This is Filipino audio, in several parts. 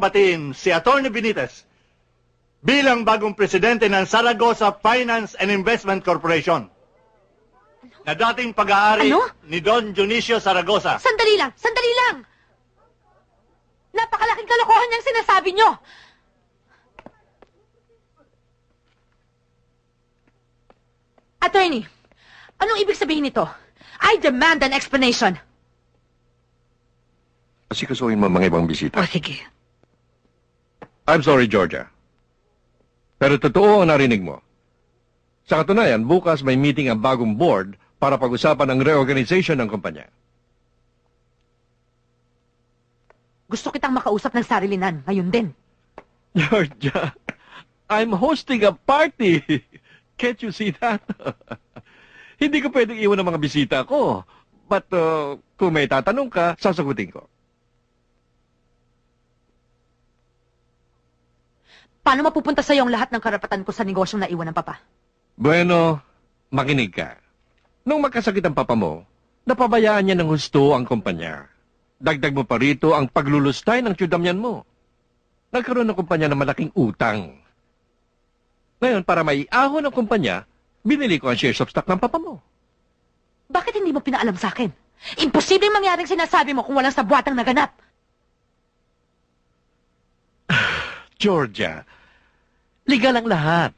batiin si Atty. Benitez bilang bagong presidente ng Zaragoza Finance and Investment Corporation na dating pag-aari ni Don Dionisio Zaragoza. Sandali lang! Sandali lang! Napakalaking kalokohan niyang sinasabi niyo! Attorney, anong ibig sabihin nito? I demand an explanation. Asikasuhin mo mga ibang bisita. O, sige. I'm sorry, Georgia. Pero totoo ang narinig mo. Sa katunayan, bukas may meeting ang bagong board para pag-usapan ang reorganization ng kumpanya. Gusto kitang makausap ng sarilinan, ngayon din. Georgia, I'm hosting a party. Can't you see that? Hindi ko pwedeng iwan ang mga bisita ko. But kung may tatanong ka, sasagutin ko. Paano mapupunta sa'yo ang lahat ng karapatan ko sa negosyong naiwan ng papa? Bueno, makinig ka. Nung magkasakit ang papa mo, napabayaan niya ng husto ang kumpanya. Dagdag mo pa rito ang paglulustay ng tiyudamyan mo. Nagkaroon ng kumpanya ng malaking utang. Ngayon, para maiahon ang kumpanya, binili ko ang shares of stock ng papa mo. Bakit hindi mo pinaalam sa akin? Imposibleng mangyaring sinasabi mo kung walang sabuatang naganap. Georgia, legal ang lahat.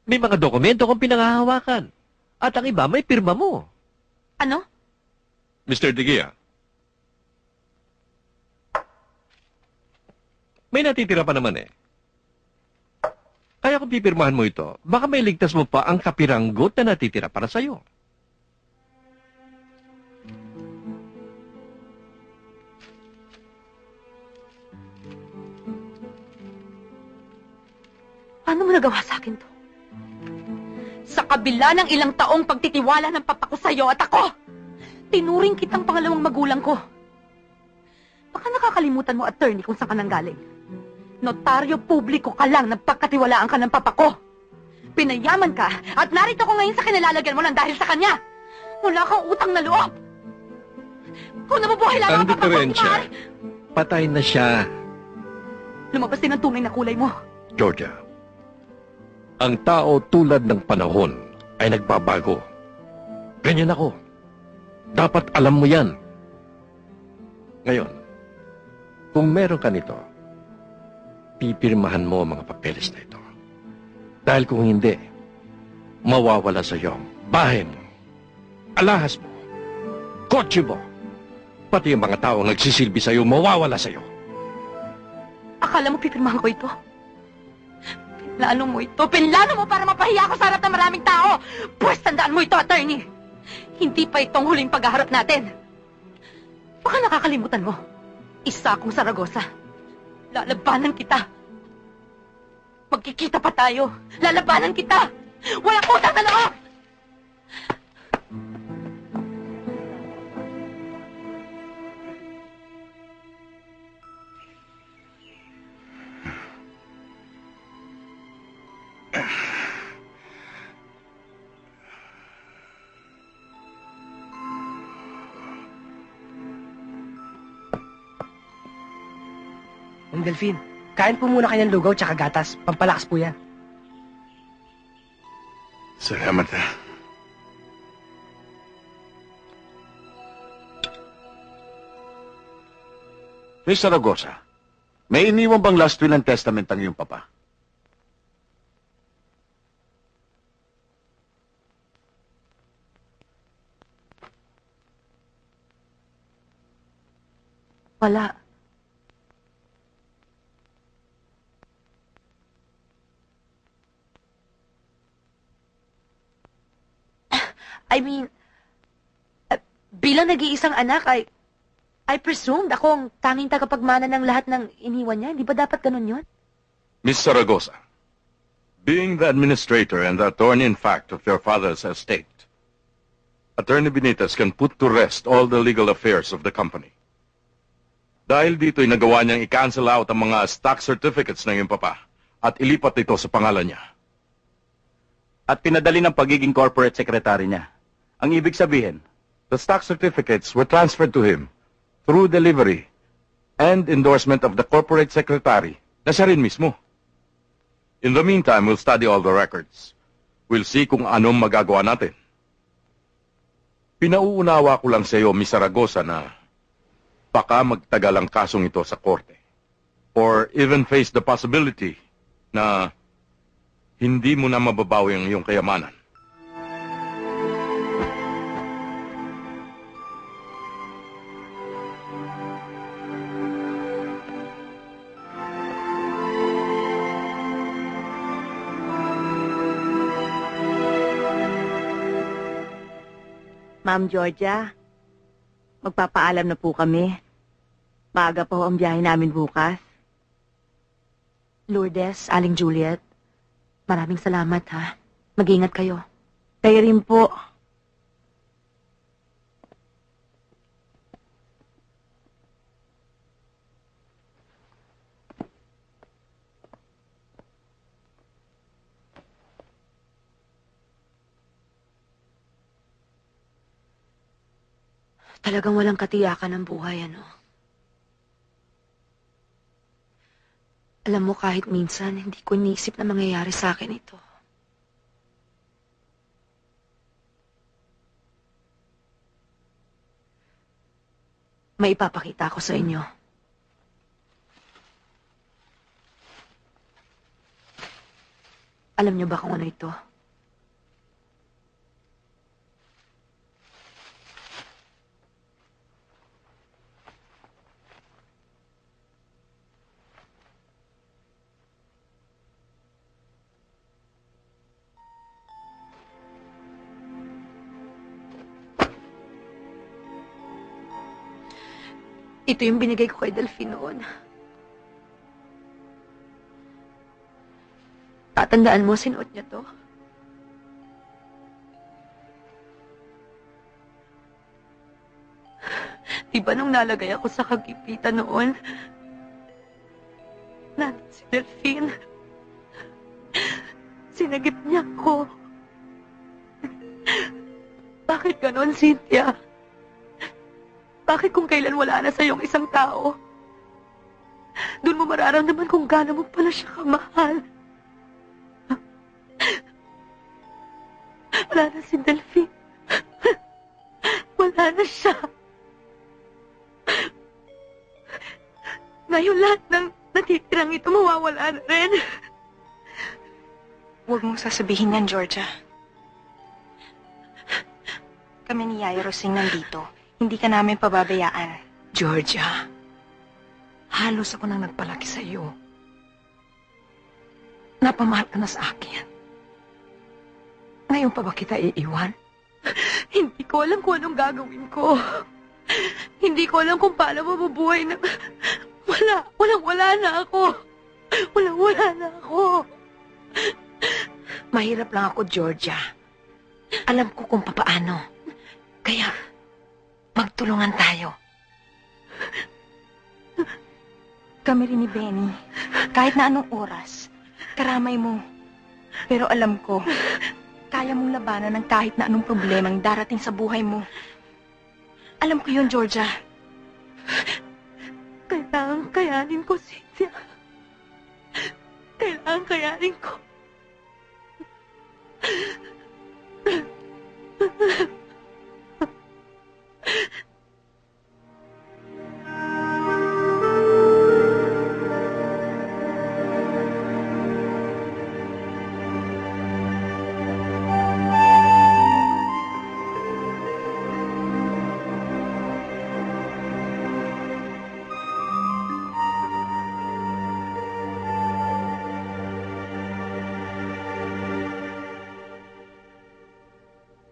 May mga dokumento kung pinangahawakan. At ang iba, may pirma mo. Ano? Mr. De Guia, may natitira pa naman eh. Kaya kung pipirmahan mo ito, baka may ligtas mo pa ang kapiranggot na natitira para sa'yo. Paano mo nagawa sa akin to? Sa kabila ng ilang taong pagtitiwala ng papa ko sa'yo at ako, tinuring kitang pangalawang magulang ko. Baka nakakalimutan mo, attorney, kung saan ka nanggaling. Notaryo publiko ka lang nang pagkatiwalaan ka ng papa ko. Pinayaman ka at narito ko ngayon sa kinalalagyan mo ng dahil sa kanya. Wala kang utang na loob. Kung nabubuhay lang ang papa ko, Patay na siya. Lumabas din ang tunay na kulay mo. Georgia, ang tao tulad ng panahon ay nagbabago. Ganyan ako. Dapat alam mo yan. Ngayon, kung meron ka nito, pipirmahan mo ang mga papeles na ito. Dahil kung hindi, mawawala sa iyo ang bahay mo, alahas mo, kotse mo, pati yung mga tao nagsisilbi sa iyo, mawawala sa iyo. Akala mo pipirmahan ko ito? Pinlano mo ito? Pinlano mo para mapahiya ako sa harap ng maraming tao? Pwes, tandaan mo ito, attorney. Hindi pa itong huling paghaharap natin. Baka nakakalimutan mo. Isa akong Zaragoza. Lalabanan kita. Magkikita pa tayo. Lalabanan kita. Walang utang na loob! Ang Delphine, kain po muna kayo ng lugaw tsaka gatas. Pampalakas po yan. Salamat ha. Miss Zaragoza, may iniwan bang last will and testament ang iyong papa? Wala. I mean, bilang nag-iisang anak, I presumed ako ang tanging tagapagmana ng lahat ng iniwan niya. Di ba dapat ganun yun? Miss Zaragoza, being the administrator and the attorney in fact of your father's estate, Attorney Benitez can put to rest all the legal affairs of the company. Dahil dito'y nagawa niyang i-cancel out ang mga stock certificates ng iyong papa at ilipat ito sa pangalan niya. At pinadali ng pagiging corporate secretary niya. Ang ibig sabihin, The stock certificates were transferred to him through delivery and endorsement of the corporate secretary na siya rin mismo. In the meantime, we'll study all the records. We'll see kung anong magagawa natin. Pinauunawa ko lang sa iyo, Miss Zaragoza, na baka magtagal ang kasong ito sa korte. Or even face the possibility na hindi mo na mababawi ang iyong kayamanan. Ma'am Georgia, magpapaalam na po kami. Maaga pa ho ang biyahe namin bukas. Lourdes, Aling Juliet, maraming salamat ha. Mag-ingat kayo. Kayo rin po. Talagang walang katiyakan ang buhay, ano? Alam mo, kahit minsan, hindi ko iniisip na mangyayari sa akin ito. May ipapakita ko sa inyo. Alam niyo ba kung ano ito? Ito yung binigay ko kay Delphine noon. Tatandaan mo, sinuot niya to. Diba nung nalagay ako sa kagipitan noon, nandun si Delphine. Sinagip niya ako. Bakit ganon, Cynthia? Bakit kung kailan wala na sa iyong isang tao, doon mo mararamdaman kung gaano mo pala siya kamahal? Wala na si Delphine. Wala na siya. Ngayon lahat ng natitirang ito mawawala na rin. Huwag mong sasabihin yan, Georgia. Kami ni Yaya Rosing nandito. Hindi ka namin pababayaan. Georgia, halos ako nang nagpalaki sa iyo. Napamahal ka na sa akin. Ngayon pa ba kita iiwan? Hindi ko alam kung anong gagawin ko. Hindi ko alam kung paano mabubuhay na... Wala na ako. Wala na ako. Mahirap lang ako, Georgia. Alam ko kung papaano. Kaya, magtulungan tayo. Kami rin ni Benny. Kahit na anong oras, karamay mo. Pero alam ko, kaya mong labanan ng kahit na anong problemang darating sa buhay mo. Alam ko yun, Georgia. Kailangan kayanin ko, Cynthia. Kailangan kayanin ko.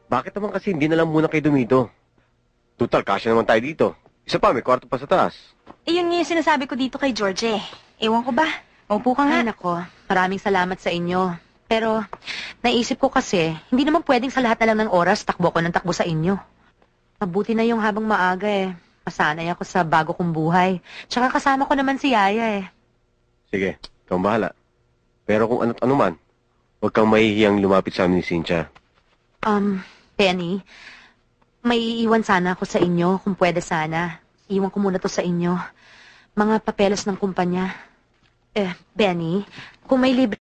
Bakit naman kasi hindi na lang muna kayo dumito? Total, kasya naman tayo dito. Isa pa, may kwarto pa sa taas. Yun nga yung sinasabi ko dito kay George eh. Ewan ko ba? Upo ka nga. Ay, nako. Maraming salamat sa inyo. Pero, naisip ko kasi, hindi naman pwedeng sa lahat na lang ng oras takbo ko ng takbo sa inyo. Mabuti na yung habang maaga eh. Masanay ako sa bago kong buhay. Tsaka kasama ko naman si Yaya eh. Sige, ikaw ang bahala. Pero kung ano't ano man, huwag kang mahihiyang lumapit sa amin ni Cynthia. Penny, may iiwan sana ako sa inyo kung pwede sana. Iwan ko muna to sa inyo. mga papeles ng kumpanya. Benny, kung may libre